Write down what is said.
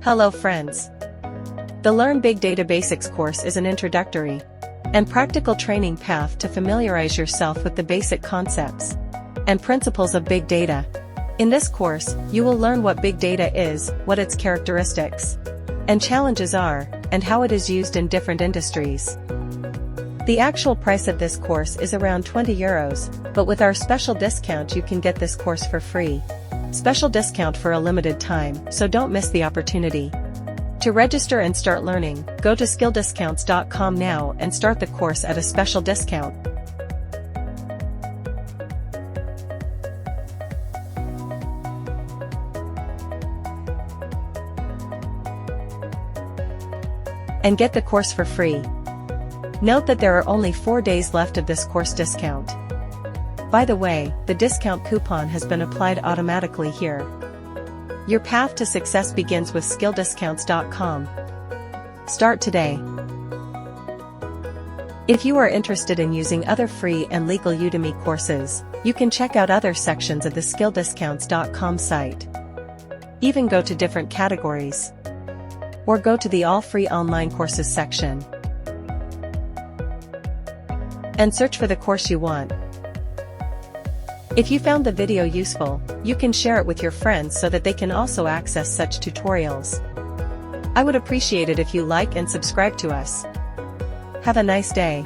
Hello friends. The Learn Big Data Basics course is an introductory and practical training path to familiarize yourself with the basic concepts and principles of big data. In this course, you will learn what big data is, what its characteristics and challenges are, and how it is used in different industries. The actual price of this course is around €20, but with our special discount you can get this course for free. Special discount for a limited time, so don't miss the opportunity. To register and start learning, go to skilldiscounts.com now and start the course at a special discount. And get the course for free. Note that there are only 4 days left of this course discount. By the way, the discount coupon has been applied automatically here. Your path to success begins with skilldiscounts.com. Start today. If you are interested in using other free and legal Udemy courses, you can check out other sections of the skilldiscounts.com site. Even go to different categories. Or go to the All Free Online Courses section and search for the course you want. If you found the video useful, you can share it with your friends so that they can also access such tutorials. I would appreciate it if you like and subscribe to us. Have a nice day.